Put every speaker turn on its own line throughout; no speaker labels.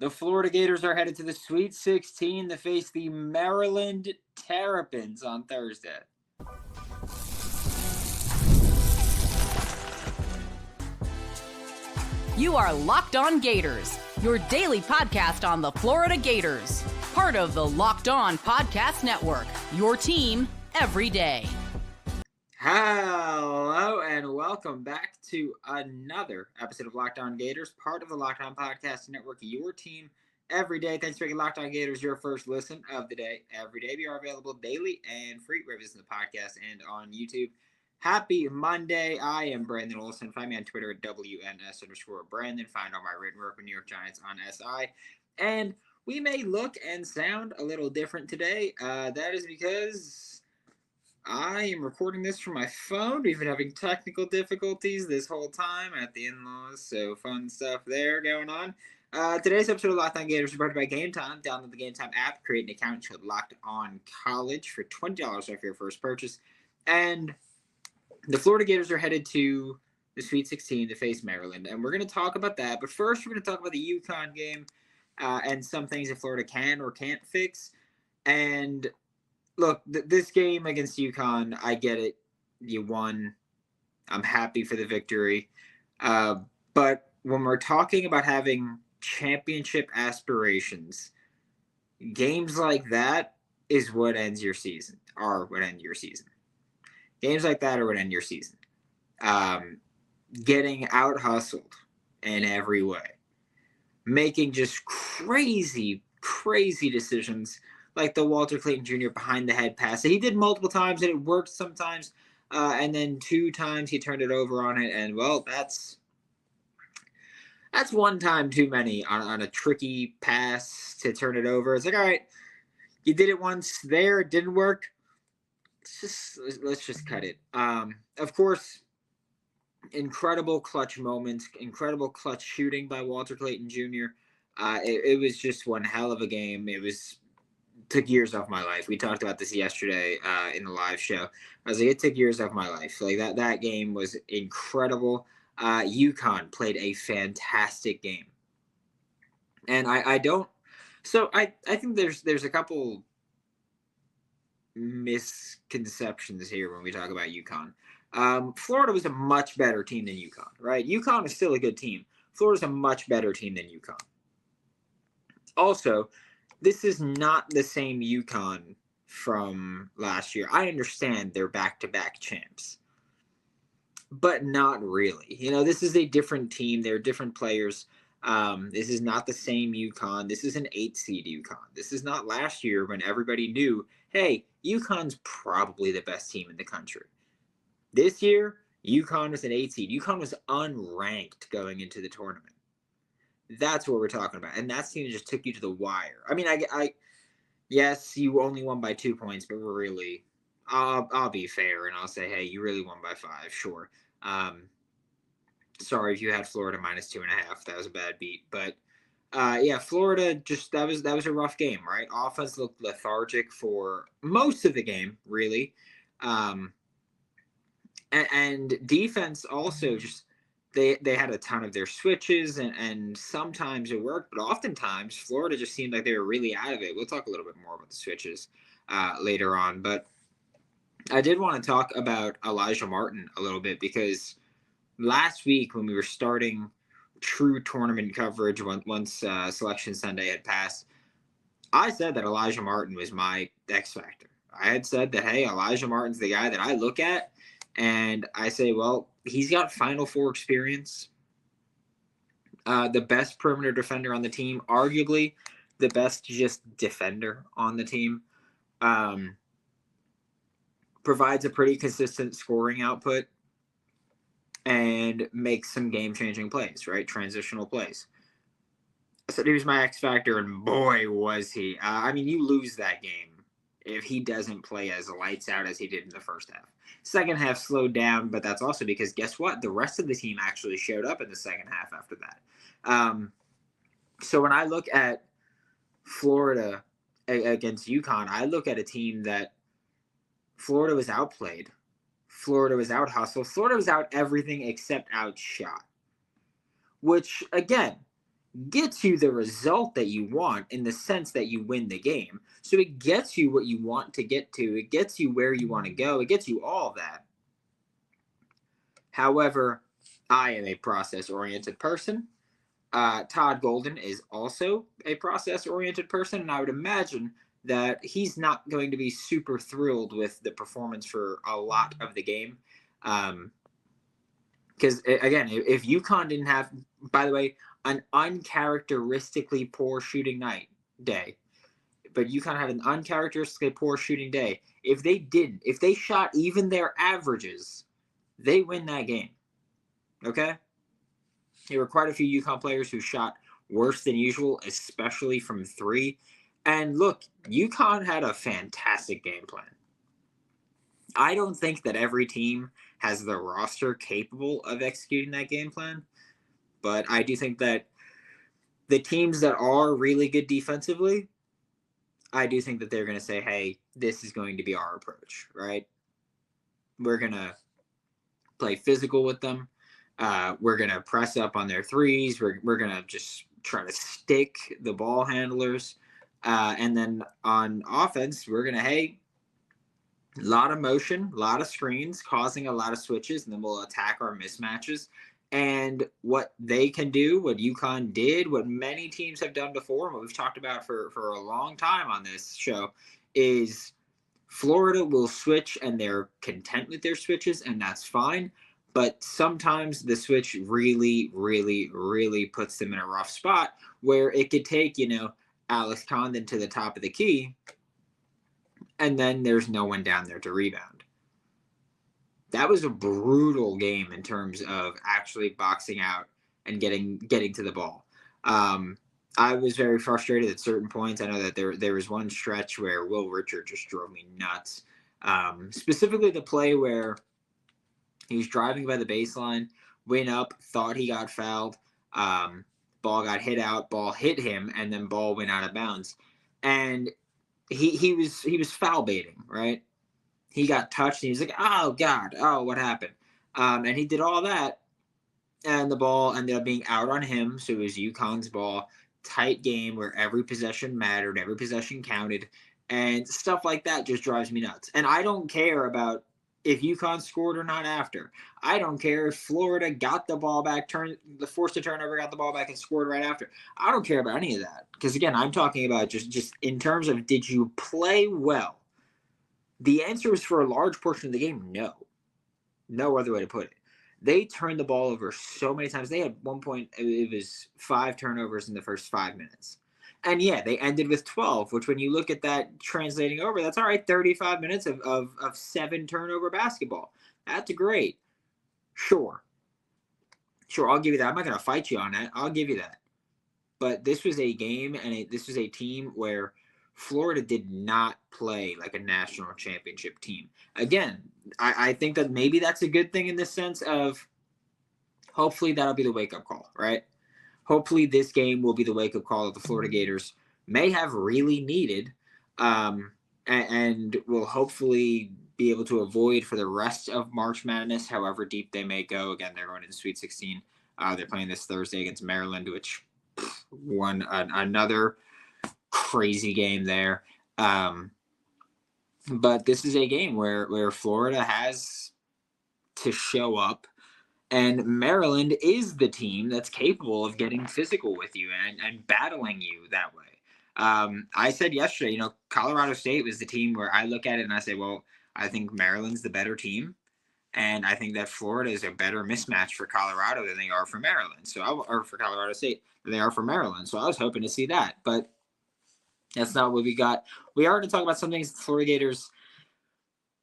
The Florida Gators are headed to the Sweet 16 to face the Maryland Terrapins on Thursday.
You are Locked On Gators, your daily podcast on the Florida Gators. Part of the Locked On Podcast Network, your team every day.
Hello and welcome back to another episode of Locked On Gators, part of the Locked On Podcast Network, your team every day. Thanks for making Locked On Gators your first listen of the day every day. We are available daily and free wherever you listen to the podcast and on YouTube. Happy Monday. I am Brandon Olsen. Find me on Twitter at WNS_Brandon. Find all my written work with New York Giants on SI. And we may look and sound a little different today. That is because I am recording this from my phone. We've been having technical difficulties this whole time at the in-laws, so fun stuff there going on. Today's episode of Locked On Gators is brought to you by GameTime. Download the GameTime app, create an account called Locked On College for $20 off your first purchase. And the Florida Gators are headed to the Sweet 16 to face Maryland, and we're going to talk about that. But first, we're going to talk about the UConn game and some things that Florida can or can't fix. And look, this game against UConn, I get it. You won. I'm happy for the victory. But when we're talking about having championship aspirations, games like that is what ends your season, or what end your season. Games like that are what end your season. Getting out-hustled in every way. Making just crazy decisions, like the Walter Clayton Jr. behind the head pass that he did multiple times, and it worked sometimes. And then 2 times he turned it over on it, and well, that's one time too many on a tricky pass to turn it over. It's like, all right, you did it once there, it didn't work. Let's just cut it. Of course, incredible clutch moments, incredible clutch shooting by Walter Clayton Jr. It was just one hell of a game. Took years off my life. We talked about this yesterday in the live show. I was like, it took years off my life. Like that game was incredible. UConn played a fantastic game, and I think there's a couple misconceptions here when we talk about UConn. Florida was a much better team than UConn, right? UConn is still a good team. Florida's a much better team than UConn. Also, this is not the same UConn from last year. I understand they're back-to-back champs, but not really. This is a different team. They're different players. This is not the same UConn. This is an 8-seed UConn. This is not last year when everybody knew, hey, UConn's probably the best team in the country. This year, UConn was an 8-seed. UConn was unranked going into the tournament. That's what we're talking about. And that team just took you to the wire. I mean, yes, you only won by 2 points, but really, I'll be fair and I'll say, hey, you really won by 5, sure. Sorry if you had Florida minus 2.5. That was a bad beat. But yeah, Florida just that was a rough game, right? Offense looked lethargic for most of the game, really. And defense also just they had a ton of their switches and sometimes it worked, but oftentimes Florida just seemed like they were really out of it. We'll talk a little bit more about the switches later on, but I did want to talk about Alijah Martin a little bit because last week when we were starting true tournament coverage once Selection Sunday had passed, I said that Alijah Martin was my X factor. I had said that, hey, Alijah Martin's the guy that I look at and I say, well, he's got Final Four experience. The best perimeter defender on the team, arguably the best just defender on the team. Provides a pretty consistent scoring output and makes some game-changing plays, right? Transitional plays. So he was my X factor, and boy, was he. I mean, you lose that game if he doesn't play as lights out as he did in the first half. Second half slowed down, but that's also because guess what? The rest of the team actually showed up in the second half after that. So when I look at Florida against UConn, I look at a team that Florida was outplayed. Florida was out hustled. Florida was out everything except outshot. Which, again, gets you the result that you want in the sense that you win the game. So it gets you what you want to get to. It gets you where you want to go. It gets you all of that. However, I am a process-oriented person. Todd Golden is also a process-oriented person, and I would imagine that he's not going to be super thrilled with the performance for a lot of the game. Because, again, if UConn didn't have, by the way, an uncharacteristically poor shooting day, but UConn had an uncharacteristically poor shooting day. If they shot even their averages, they win that game. Okay? There were quite a few UConn players who shot worse than usual, especially from three. And look, UConn had a fantastic game plan. I don't think that every team has the roster capable of executing that game plan, but I do think that the teams that are really good defensively, I do think that they're going to say, hey, this is going to be our approach, right? We're going to play physical with them. We're going to press up on their threes. We're going to just try to stick the ball handlers. And then on offense, we're going to, hey, a lot of motion, a lot of screens, causing a lot of switches, and then we'll attack our mismatches. And what they can do, what UConn did, what many teams have done before, and what we've talked about for a long time on this show, is Florida will switch and they're content with their switches, and that's fine. But sometimes the switch really, really, really puts them in a rough spot where it could take, Alex Condon to the top of the key, and then there's no one down there to rebound. That was a brutal game in terms of actually boxing out and getting to the ball. I was very frustrated at certain points. I know that there was one stretch where Will Richard just drove me nuts. Specifically the play where he was driving by the baseline, went up, thought he got fouled. Ball got hit out, ball hit him, and then ball went out of bounds. And he was foul baiting, right? He got touched and he was like, oh God, oh, what happened? And he did all that, and the ball ended up being out on him. So it was UConn's ball, tight game where every possession mattered, every possession counted, and stuff like that just drives me nuts. And I don't care about if UConn scored or not after. I don't care if Florida got the ball back, forced a turnover, got the ball back, and scored right after. I don't care about any of that. Because, again, I'm talking about just in terms of did you play well? The answer is for a large portion of the game, no. No other way to put it. They turned the ball over so many times. They had one point, it was 5 turnovers in the first 5 minutes. And yeah, they ended with 12, which when you look at that translating over, that's all right, 35 minutes of 7 turnover basketball. That's great. Sure, I'll give you that. I'm not going to fight you on that. I'll give you that. But this was a game, and this was a team where Florida did not play like a national championship team. Again, I think that maybe that's a good thing in the sense of hopefully that'll be the wake-up call, right? Hopefully this game will be the wake-up call that the Florida Gators may have really needed, and will hopefully be able to avoid for the rest of March Madness, however deep they may go. Again, they're going to the Sweet 16. They're playing this Thursday against Maryland, which won another crazy game there. But this is a game where Florida has to show up, and Maryland is the team that's capable of getting physical with you and battling you that way. I said yesterday, Colorado State was the team where I look at it and I say, well, I think Maryland's the better team. And I think that Florida is a better mismatch for Colorado than they are for Maryland. Or for Colorado State than they are for Maryland. So I was hoping to see that. But that's not what we got. We are going to talk about some things the Florida Gators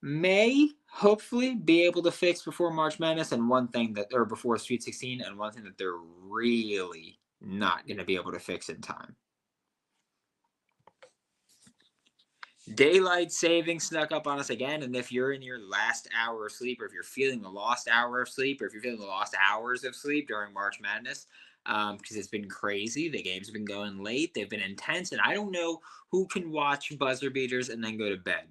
may hopefully be able to fix before March Madness, and before Sweet 16, and one thing that they're really not going to be able to fix in time. Daylight savings snuck up on us again, and if you're in your last hour of sleep, or if you're feeling the lost hour of sleep, or if you're feeling the lost hours of sleep during March Madness, because it's been crazy. The games have been going late. They've been intense, and I don't know who can watch buzzer beaters and then go to bed.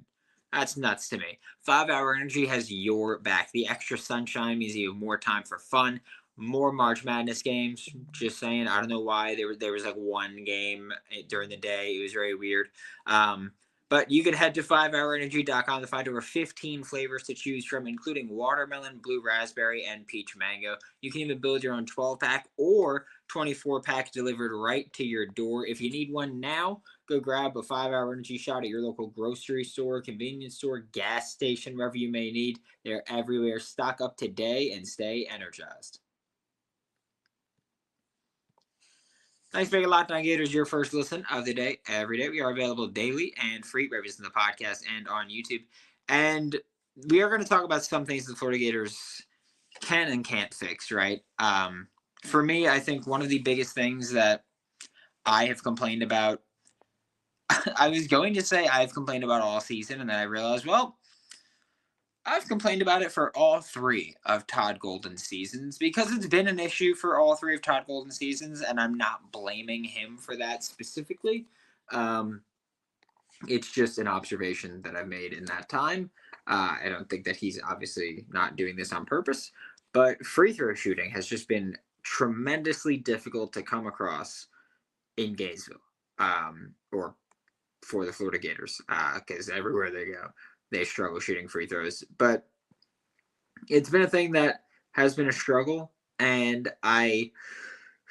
That's nuts to me. 5 Hour Energy has your back. The extra sunshine means you have more time for fun, more March Madness games. Just saying, I don't know why there was like one game during the day. It was very weird. But you can head to 5hourenergy.com to find over 15 flavors to choose from, including watermelon, blue raspberry, and peach mango. You can even build your own 12-pack or 24-pack delivered right to your door. If you need one now, go grab a 5-Hour Energy shot at your local grocery store, convenience store, gas station, wherever you may need. They're everywhere. Stock up today and stay energized. Thanks for making Locked On Gators your first listen of the day every day. We are available daily and free, wherever it's in the podcast and on YouTube. And we are going to talk about some things the Florida Gators can and can't fix, right? For me, I think one of the biggest things that I have complained about, I was going to say I've complained about all season, and then I realized, well, I've complained about it for all three of Todd Golden's seasons because it's been an issue for all three of Todd Golden's seasons, and I'm not blaming him for that specifically. It's just an observation that I've made in that time. I don't think that he's obviously not doing this on purpose, but free throw shooting has just been tremendously difficult to come across in Gainesville, or for the Florida Gators, because everywhere they go, they struggle shooting free throws. But it's been a thing that has been a struggle, and I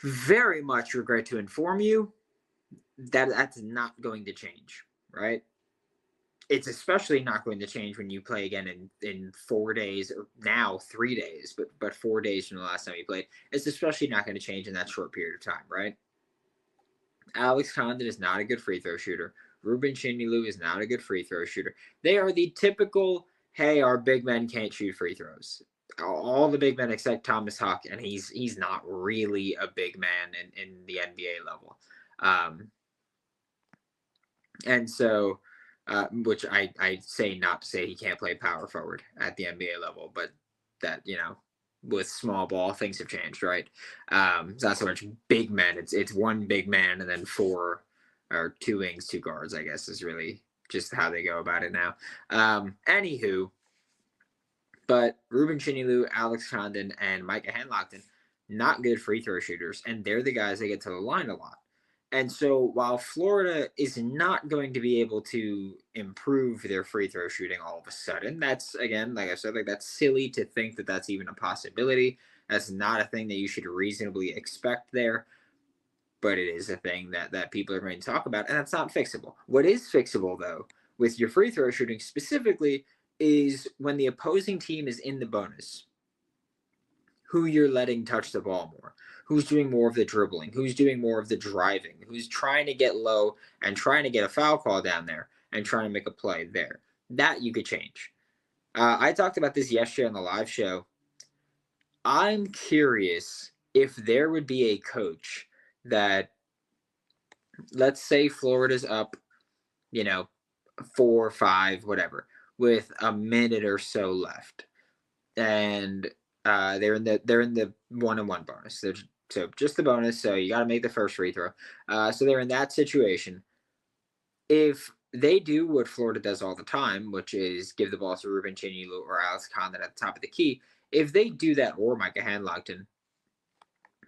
very much regret to inform you that that's not going to change, right? It's especially not going to change when you play again in 4 days, or now 3 days, but 4 days from the last time you played. It's especially not going to change in that short period of time, right? Alex Condon is not a good free throw shooter. Ruben Chinilu is not a good free throw shooter. They are the typical, hey, our big men can't shoot free throws. All the big men except Thomas Huck, and he's not really a big man in the NBA level. And so, which I say not to say he can't play power forward at the NBA level, but that, with small ball, things have changed, right? It's not so much big men. It's one big man and then four or two wings, two guards, I guess, is really just how they go about it now. Anywho, but Ruben Chinilu, Alex Condon, and Micah Henlockton, not good free throw shooters, and they're the guys that get to the line a lot. And so while Florida is not going to be able to improve their free throw shooting all of a sudden, that's, again, like I said, that's silly to think that that's even a possibility. That's not a thing that you should reasonably expect there, but it is a thing that people are going to talk about, and that's not fixable. What is fixable, though, with your free throw shooting specifically, is when the opposing team is in the bonus, who you're letting touch the ball more, who's doing more of the dribbling, who's doing more of the driving, who's trying to get low and trying to get a foul call down there and trying to make a play there. That you could change. I talked about this yesterday on the live show. I'm curious if there would be a coach that, let's say Florida's up, 4 or 5, whatever, with a minute or so left, and they're in the 1-on-1 bonus. So just the bonus. So you got to make the first free throw. So they're in that situation. If they do what Florida does all the time, which is give the ball to Ruben Chinilu or Alex Condon at the top of the key, if they do that, or Micah Henlockton,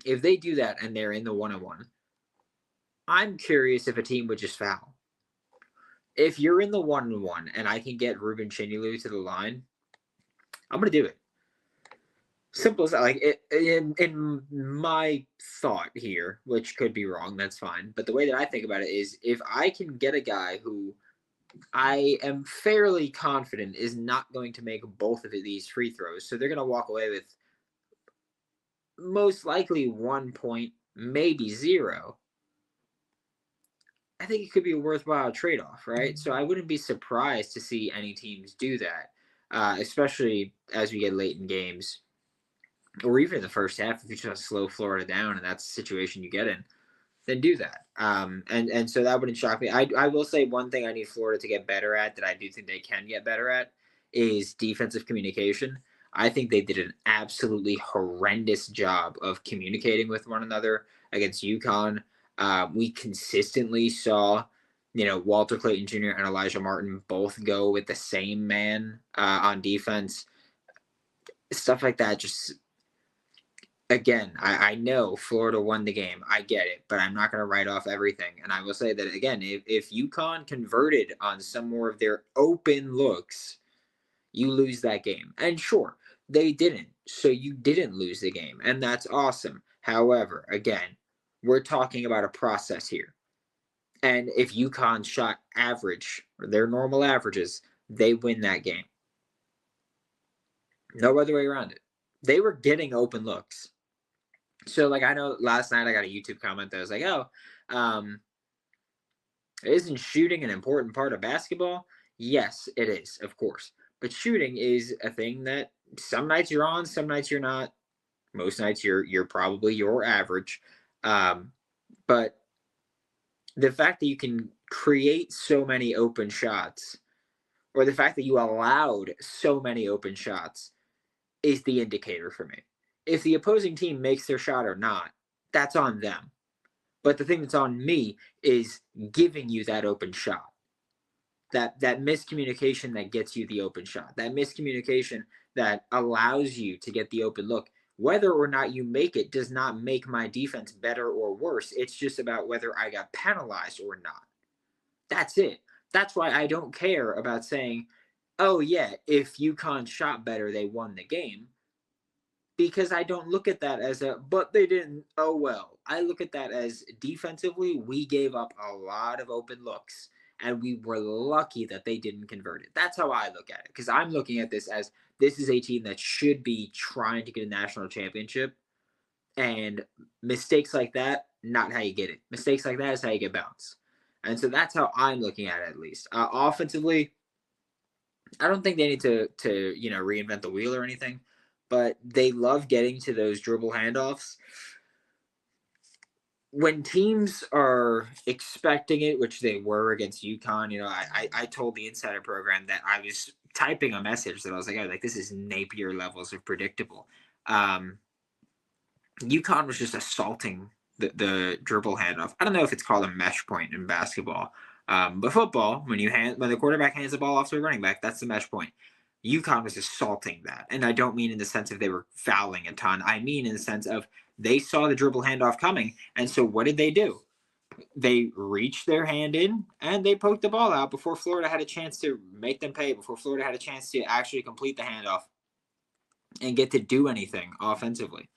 if they do that and they're in the 1-on-1, I'm curious if a team would just foul. If you're in the 1-on-1 and I can get Ruben Chinilu to the line, I'm going to do it. Simple as that. Like, in my thought here, which could be wrong, that's fine. But the way that I think about it is, if I can get a guy who I am fairly confident is not going to make both of these free throws, so they're going to walk away with most likely 1 point, maybe 0. I think it could be a worthwhile trade-off, right? So I wouldn't be surprised to see any teams do that, especially as we get late in games, or even in the first half. If you just slow Florida down and that's the situation you get in, then do that. And so that wouldn't shock me. I will say one thing I need Florida to get better at, that I do think they can get better at, is defensive communication. I think they did an absolutely horrendous job of communicating with one another against UConn. We consistently saw, Walter Clayton Jr. and Alijah Martin both go with the same man on defense. Stuff like that, just again, I know Florida won the game. I get it, but I'm not going to write off everything. And I will say that, again, if UConn converted on some more of their open looks, you lose that game. And sure, they didn't. So you didn't lose the game. And that's awesome. However, again, we're talking about a process here. And if UConn shot average, or their normal averages, they win that game. No other way around it. They were getting open looks. So, like, I know last night I got a YouTube comment that was like, oh, um, isn't shooting an important part of basketball? Yes, it is, of course. But shooting is a thing that some nights you're on, some nights you're not. Most nights you're probably your average. But the fact that you can create so many open shots, or the fact that you allowed so many open shots, is the indicator for me. If the opposing team makes their shot or not, that's on them. But the thing that's on me is giving you that open shot. That miscommunication that gets you the open shot. That miscommunication that allows you to get the open look. Whether or not you make it does not make my defense better or worse. It's just about whether I got penalized or not. That's it. That's why I don't care about saying, oh yeah, if UConn shot better, they won the game. Because I don't look at that as but they didn't, oh well. I look at that as defensively, we gave up a lot of open looks, and we were lucky that they didn't convert it. That's how I look at it, because I'm looking at this as this is a team that should be trying to get a national championship, and mistakes like that, not how you get it. Mistakes like that is how you get bounced. And so that's how I'm looking at it, at least. Offensively, I don't think they need to reinvent the wheel or anything, but they love getting to those dribble handoffs. When teams are expecting it, which they were against UConn, I told the insider program that I was typing a message that I was like, oh, like this is Napier levels of predictable. UConn was just assaulting the dribble handoff. I don't know if it's called a mesh point in basketball, but football, when the quarterback hands the ball off to a running back, that's the mesh point. UConn was assaulting that, and I don't mean in the sense of they were fouling a ton. I mean in the sense of they saw the dribble handoff coming, and so what did they do? They reached their hand in and they poked the ball out before Florida had a chance to make them pay, before Florida had a chance to actually complete the handoff and get to do anything offensively.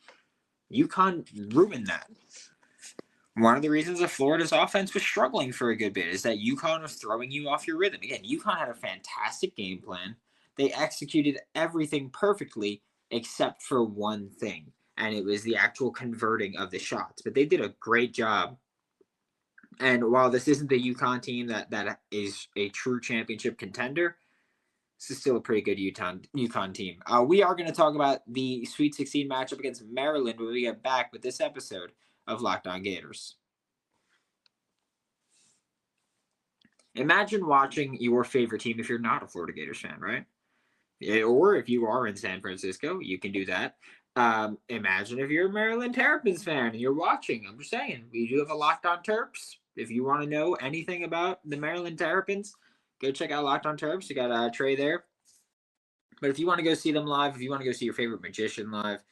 UConn ruined that. One of the reasons that Florida's offense was struggling for a good bit is that UConn was throwing you off your rhythm. Again, UConn had a fantastic game plan. They executed everything perfectly except for one thing, and it was the actual converting of the shots. But they did a great job. And while this isn't the UConn team that is a true championship contender, this is still a pretty good UConn team. We are going to talk about the Sweet 16 matchup against Maryland when we get back with this episode of Locked On Gators. Imagine watching your favorite team if you're not a Florida Gators fan, right? Or if you are in San Francisco, you can do that. Imagine if you're a Maryland Terrapins fan and you're watching. I'm just saying, we do have a Locked On Terps. If you want to know anything about the Maryland Terrapins, go check out Locked On Terps. You got Trey there. But if you want to go see them live, if you want to go see your favorite magician live,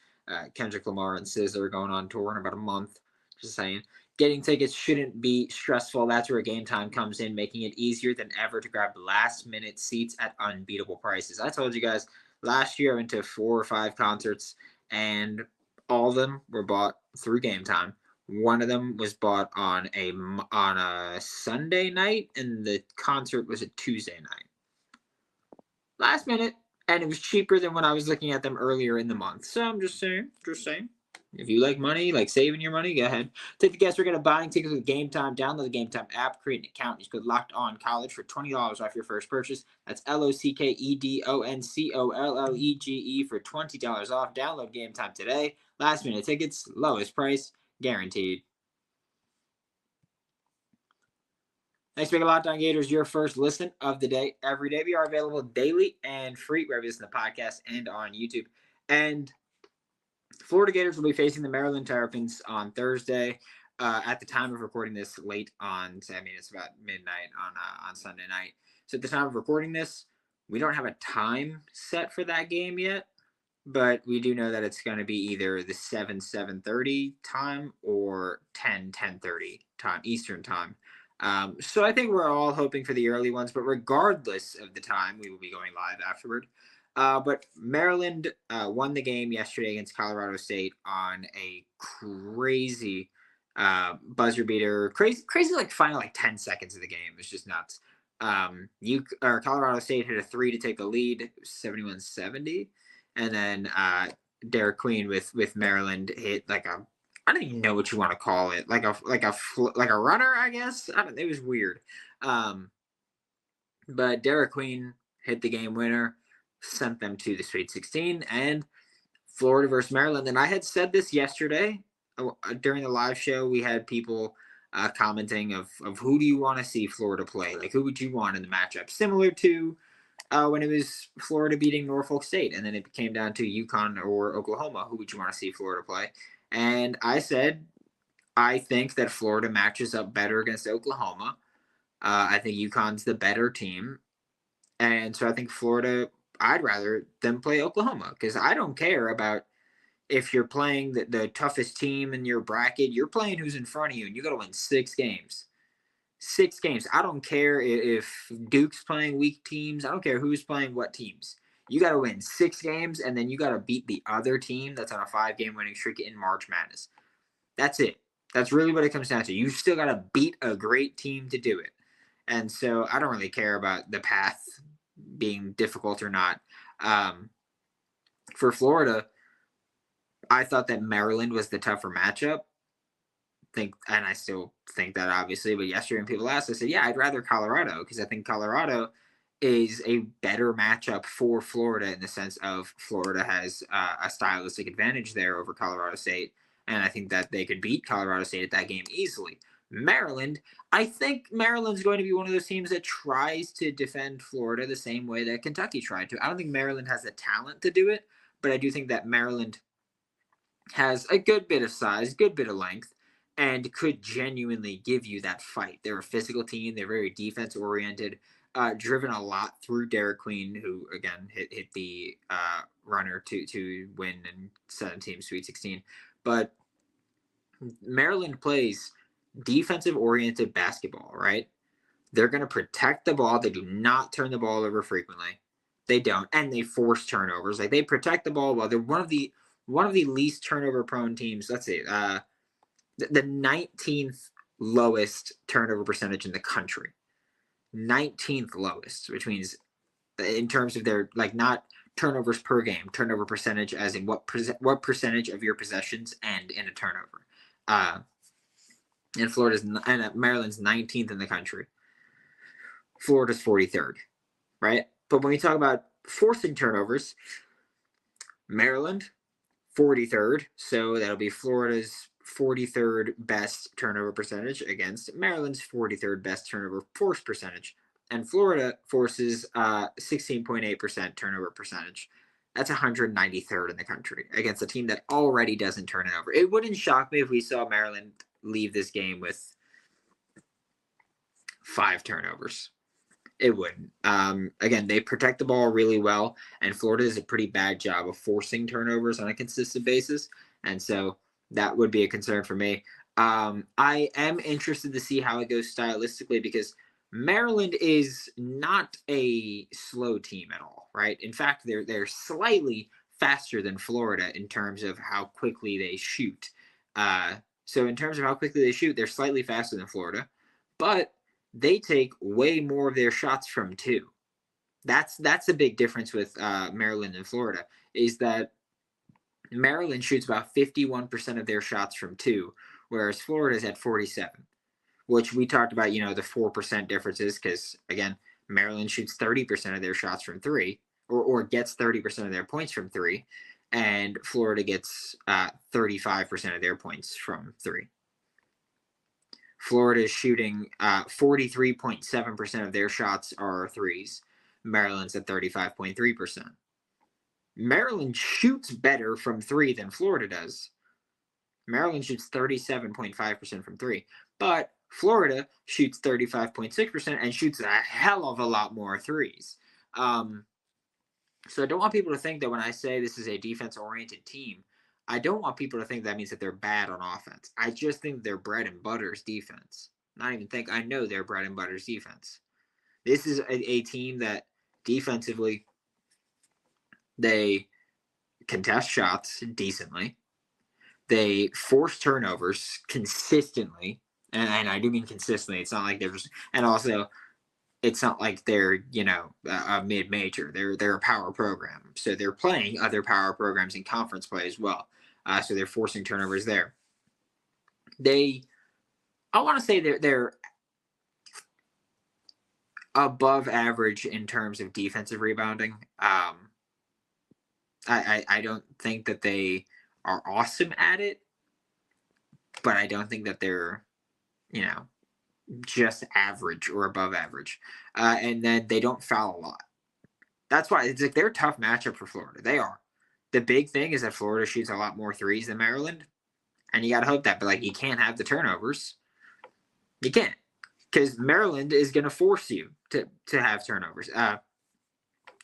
Kendrick Lamar and SZA are going on tour in about a month. Just saying. Getting tickets shouldn't be stressful. That's where GameTime comes in, making it easier than ever to grab last-minute seats at unbeatable prices. I told you guys, last year I went to 4 or 5 concerts, and all of them were bought through GameTime. One of them was bought on a Sunday night, and the concert was a Tuesday night. Last minute, and it was cheaper than when I was looking at them earlier in the month. So I'm just saying. If you like money, like saving your money, go ahead. Take the guess. We're going to buying tickets with GameTime. Download the GameTime app, create an account. Use code Locked On College for $20 off your first purchase. That's LOCKEDONCOLLEGE for $20 off. Download GameTime today. Last minute tickets, lowest price, guaranteed. Thanks for making Locked On Gators your first listen of the day every day. We are available daily and free wherever you listen to the podcast and on YouTube. And Florida Gators will be facing the Maryland Terrapins on Thursday. At the time of recording this, late on, it's about midnight on Sunday night. So at the time of recording this, we don't have a time set for that game yet. but we do know that it's going to be either the 7:30 time or 10:30 time Eastern time. So I think we're all hoping for the early ones, but regardless of the time, we will be going live afterward. But Maryland won the game yesterday against Colorado State on a crazy buzzer beater, crazy like final like 10 seconds of the game. It's just nuts. Colorado State hit a three to take the lead, 71-70, and then Derek Queen with Maryland hit like a, I don't even know what you want to call it, like a runner, I guess. It was weird. But Derek Queen hit the game winner, sent them to the Sweet 16, and Florida versus Maryland. And I had said this yesterday during the live show. We had people commenting of who do you want to see Florida play? Like, who would you want in the matchup? Similar to when it was Florida beating Norfolk State, and then it came down to UConn or Oklahoma. Who would you want to see Florida play? And I said, I think that Florida matches up better against Oklahoma. I think UConn's the better team. And so I think Florida, I'd rather them play Oklahoma, because I don't care about if you're playing the toughest team in your bracket. You're playing who's in front of you, and you got to win 6 games. 6 games. I don't care if Duke's playing weak teams. I don't care who's playing what teams. You got to win 6 games, and then you got to beat the other team that's on a 5-game winning streak in March Madness. That's it. That's really what it comes down to. You still got to beat a great team to do it. And so I don't really care about the path being difficult or not. For Florida, I thought that Maryland was the tougher matchup. And I still think that, obviously. But yesterday, when people asked, I said, yeah, I'd rather Colorado, because I think Colorado is a better matchup for Florida, in the sense of Florida has a stylistic advantage there over Colorado State. And I think that they could beat Colorado State at that game easily. Maryland, I think Maryland's going to be one of those teams that tries to defend Florida the same way that Kentucky tried to. I don't think Maryland has the talent to do it, but I do think that Maryland has a good bit of size, good bit of length, and could genuinely give you that fight. They're a physical team. They're very defense-oriented, driven a lot through Derek Queen, who, again, hit the runner to win and send a team Sweet 16. But Maryland plays defensive-oriented basketball, right? They're going to protect the ball. They do not turn the ball over frequently. They don't. And they force turnovers. Like, they protect the ball well. They're one of the least turnover-prone teams. Let's see. The 19th lowest turnover percentage in the country. 19th lowest, which means in terms of their, like, not turnovers per game, turnover percentage as in what percentage of your possessions end in a turnover. And Maryland's 19th in the country. Florida's 43rd, right? But when we talk about forcing turnovers, Maryland, 43rd. So that'll be Florida's 43rd best turnover percentage against Maryland's 43rd best turnover force percentage. And Florida forces 16.8% turnover percentage. That's 193rd in the country against a team that already doesn't turn it over. It wouldn't shock me if we saw Maryland leave this game with 5 turnovers. It wouldn't. Again, they protect the ball really well, and Florida does a pretty bad job of forcing turnovers on a consistent basis, and so that would be a concern for me. I am interested to see how it goes stylistically, because Maryland is not a slow team at all, right? In fact, they're slightly faster than Florida in terms of how quickly they shoot. So in terms of how quickly they shoot, they're slightly faster than Florida, but they take way more of their shots from 2. That's a big difference with Maryland and Florida, is that Maryland shoots about 51% of their shots from 2, whereas Florida's at 47%, which we talked about, the 4% differences, because, again, Maryland shoots 30% of their shots from 3, or gets 30% of their points from 3, and Florida gets 35% of their points from 3. Florida is shooting 43.7% of their shots are threes. Maryland's at 35.3%. Maryland shoots better from 3 than Florida does. Maryland shoots 37.5% from 3, but Florida shoots 35.6% and shoots a hell of a lot more threes. So I don't want people to think that when I say this is a defense-oriented team, I don't want people to think that means that they're bad on offense. I just think their bread and butter is defense. Not even think, I know their bread and butter is defense. This is a team that defensively, they contest shots decently. They force turnovers consistently. And I do mean consistently. It's not like they're just, and also it's not like they're a mid-major. They're a power program, so they're playing other power programs in conference play as well. So they're forcing turnovers there. I want to say they're above average in terms of defensive rebounding. I don't think that they are awesome at it, but I don't think that they're just average or above average. And then they don't foul a lot. That's why it's like they're a tough matchup for Florida. They are. The big thing is that Florida shoots a lot more threes than Maryland, and you got to hope that. But like, you can't have the turnovers. You can't, because Maryland is going to force you to have turnovers.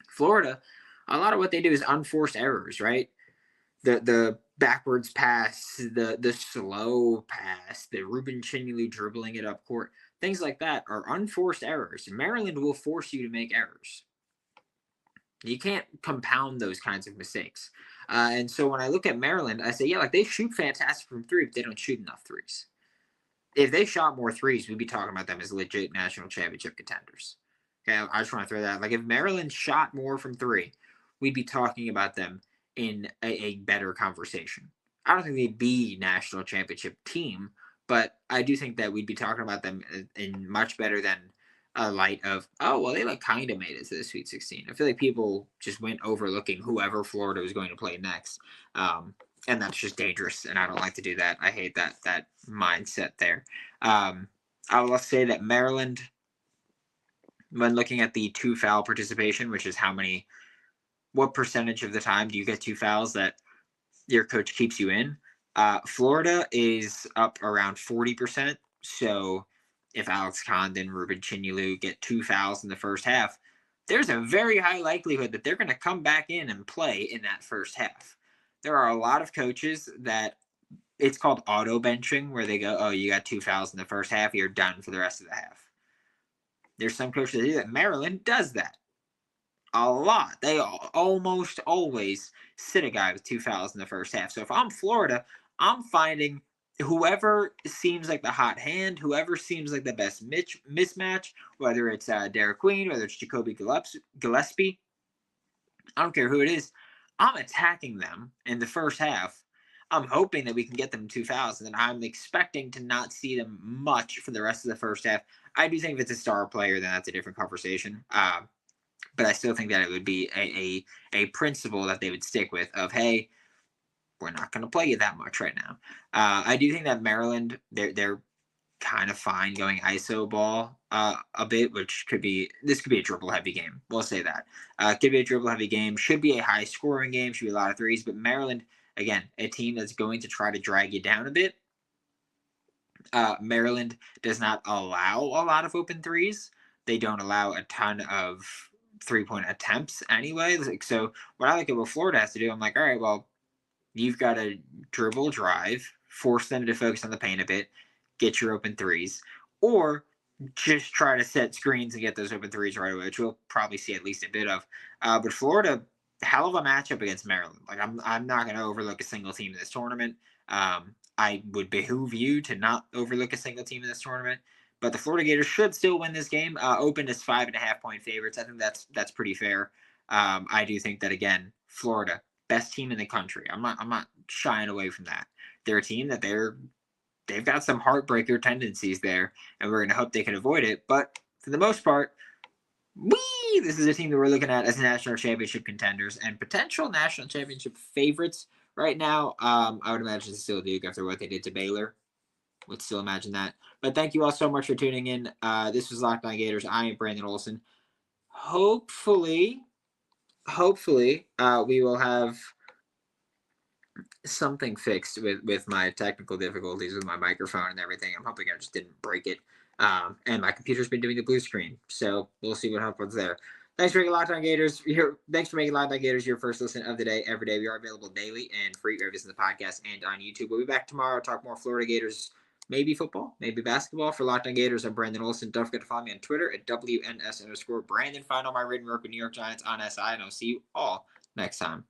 Florida, a lot of what they do is unforced errors, right? The backwards pass, the slow pass, the Ruben Chinyelu dribbling it up court, things like that are unforced errors. Maryland will force you to make errors. You can't compound those kinds of mistakes. And so when I look at Maryland, I say, yeah, like they shoot fantastic from three, but they don't shoot enough threes. If they shot more threes, we'd be talking about them as legit national championship contenders. Okay, I just want to throw that out. Like if Maryland shot more from three, we'd be talking about them in a better conversation. I don't think they'd be national championship team, but I do think that we'd be talking about them in much better than a light of, oh, well, they like kind of made it to the Sweet 16. I feel like people just went overlooking whoever Florida was going to play next. And that's just dangerous, and I don't like to do that. I hate that mindset there. I will say that Maryland, when looking at the two foul participation, which is what percentage of the time do you get two fouls that your coach keeps you in? Florida is up around 40%. So if Alex Condon, Ruben Chinyelu get two fouls in the first half, there's a very high likelihood that they're going to come back in and play in that first half. There are a lot of coaches that it's called auto benching, where they go, oh, you got two fouls in the first half, you're done for the rest of the half. There's some coaches that do that. Maryland does that a lot. They almost always sit a guy with two fouls in the first half. So if I'm Florida, I'm finding whoever seems like the hot hand, whoever seems like the best mismatch, whether it's Derek Queen, whether it's Jacoby Gillespie, I don't care who it is, I'm attacking them in the first half. I'm hoping that we can get them 2,000, and I'm expecting to not see them much for the rest of the first half. I do think if it's a star player, then that's a different conversation. But I still think that it would be a principle that they would stick with of, hey, we're not going to play you that much right now. I do think that Maryland, they're kind of fine going ISO ball a bit, which could be a dribble heavy game. We'll say that. Could be a dribble heavy game. Should be a high scoring game. Should be a lot of threes. But Maryland, again, a team that's going to try to drag you down a bit. Maryland does not allow a lot of open threes. They don't allow a ton of 3-point attempts anyway. So what I look at what Florida has to do, I'm like, all right, well, you've got to dribble, drive, force them to focus on the paint a bit, get your open threes, or just try to set screens and get those open threes right away, which we'll probably see at least a bit of. But Florida, hell of a matchup against Maryland. Like I'm not going to overlook a single team in this tournament. I would behoove you to not overlook a single team in this tournament. But the Florida Gators should still win this game. Opened as 5.5-point favorites. I think that's pretty fair. I do think that, again, Florida, best team in the country. I'm not shying away from that. They're a team that they've got some heartbreaker tendencies there, and we're going to hope they can avoid it. But for the most part, this is a team that we're looking at as national championship contenders and potential national championship favorites right now. I would imagine still Duke after what they did to Baylor. Would still imagine that. But thank you all so much for tuning in. This was Locked On Gators. I am Brandon Olsen. Hopefully, we will have something fixed with my technical difficulties with my microphone and everything. I'm hoping I just didn't break it. And my computer's been doing the blue screen. So we'll see what happens there. Thanks for making Locked On Gators. Thanks for making Locked On Gators your first listen of the day every day. We are available daily and free wherever you listen to the podcast and on YouTube. We'll be back tomorrow to talk more Florida Gators, maybe football, maybe basketball. For Locked On Gators, I'm Brandon Olsen. Don't forget to follow me on Twitter at WNS_Brandon. Find all my written work with New York Giants on SI, and I'll see you all next time.